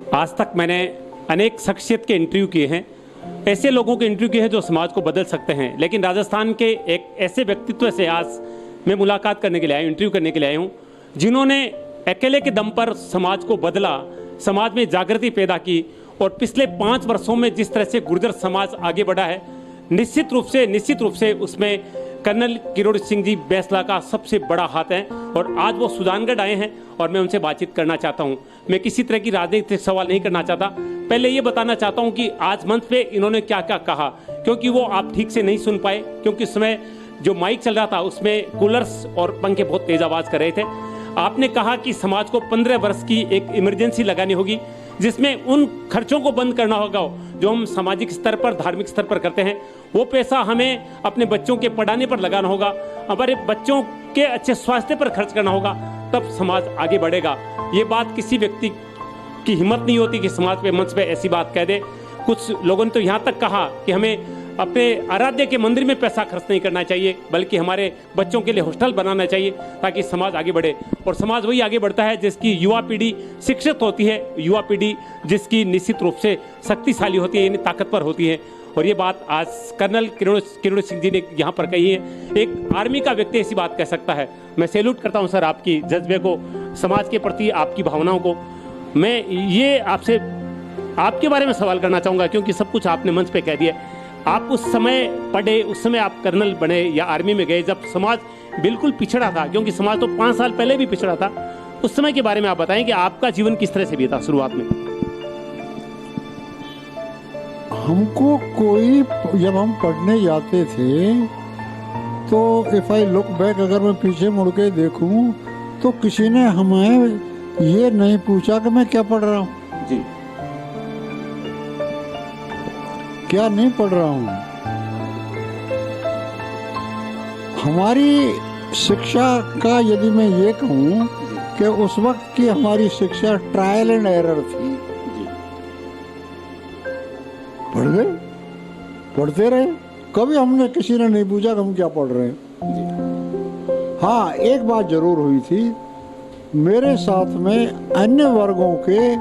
आज तक मैंने अनेक शख्सियत के इंटरव्यू किए हैं, ऐसे लोगों के इंटरव्यू किए हैं जो समाज को बदल सकते हैं, लेकिन राजस्थान के एक ऐसे व्यक्तित्व से आज मैं मुलाकात करने के लिए आया, इंटरव्यू करने के लिए आया हूँ, जिन्होंने अकेले के दम पर समाज को बदला, समाज में जागृति पैदा की और पिछले 5 वर्षों में जिस तरह से गुर्जर समाज आगे बढ़ा है, निश्चित रूप से उसमें कर्नल किरोड़ी सिंह जी बैसला का सबसे बड़ा हाथ है। और आज वो सुजानगढ़ आए हैं और मैं उनसे बातचीत करना चाहता हूं। मैं किसी तरह की राजनीतिक सवाल नहीं करना चाहता, पहले ये बताना चाहता हूं कि आज मंच पे इन्होंने क्या क्या कहा, क्योंकि वो आप ठीक से नहीं सुन पाए, क्योंकि उस समय जो माइक चल रहा था उसमें कूलर्स और पंखे बहुत तेज आवाज कर रहे थे। आपने कहा कि समाज को 15 वर्ष की एक इमरजेंसी लगानी होगी, जिसमें उन खर्चों को बंद करना होगा जो हम सामाजिक स्तर पर, धार्मिक स्तर पर करते हैं। वो पैसा हमें अपने बच्चों के पढ़ाने पर लगाना होगा, हमारे बच्चों के अच्छे स्वास्थ्य पर खर्च करना होगा, तब समाज आगे बढ़ेगा। ये बात किसी व्यक्ति की हिम्मत नहीं होती कि समाज पे, मंच पे ऐसी बात कह दे। कुछ लोगों ने तो यहाँ तक कहा कि हमें अपने आराध्य के मंदिर में पैसा खर्च नहीं करना चाहिए, बल्कि हमारे बच्चों के लिए हॉस्टल बनाना चाहिए ताकि समाज आगे बढ़े। और समाज वही आगे बढ़ता है जिसकी युवा पीढ़ी शिक्षित होती है, युवा पीढ़ी जिसकी निश्चित रूप से शक्तिशाली होती है, यानी ताकतवर होती है। और ये बात आज कर्नल किरोड़ी सिंह जी ने यहाँ पर कही है। एक आर्मी का व्यक्ति ऐसी बात कह सकता है। मैं सैल्यूट करता हूँ सर आपकी जज्बे को, समाज के प्रति आपकी भावनाओं को। मैं ये आपसे आपके बारे में सवाल करना चाहूँगा, क्योंकि सब कुछ आपने मंच पे कह दिया। आप उस समय पढ़े, उस समय आप कर्नल बने या आर्मी में गए जब समाज बिल्कुल पिछड़ा था, क्योंकि समाज तो 5 साल पहले भी पिछड़ा था। उस समय के बारे में आप बताएं कि आपका जीवन किस तरह से बीता शुरुआत में। हमको कोई, जब हम पढ़ने जाते थे तो इफ आई लुक बैक, अगर मैं पीछे मुड़ के देखूं तो किसी ने हमें ये नहीं पूछा कि मैं क्या पढ़ रहा हूँ जी, क्या नहीं पढ़ रहा हूँ। हमारी शिक्षा का यदि मैं ये कहूँ कि उस वक्त की हमारी शिक्षा ट्रायल एंड एरर थी। पढ़ गए, पढ़ते रहे, कभी हमने किसी ने नहीं पूछा कि हम क्या पढ़ रहे हैं। हाँ, एक बात जरूर हुई थी, मेरे साथ में अन्य वर्गों के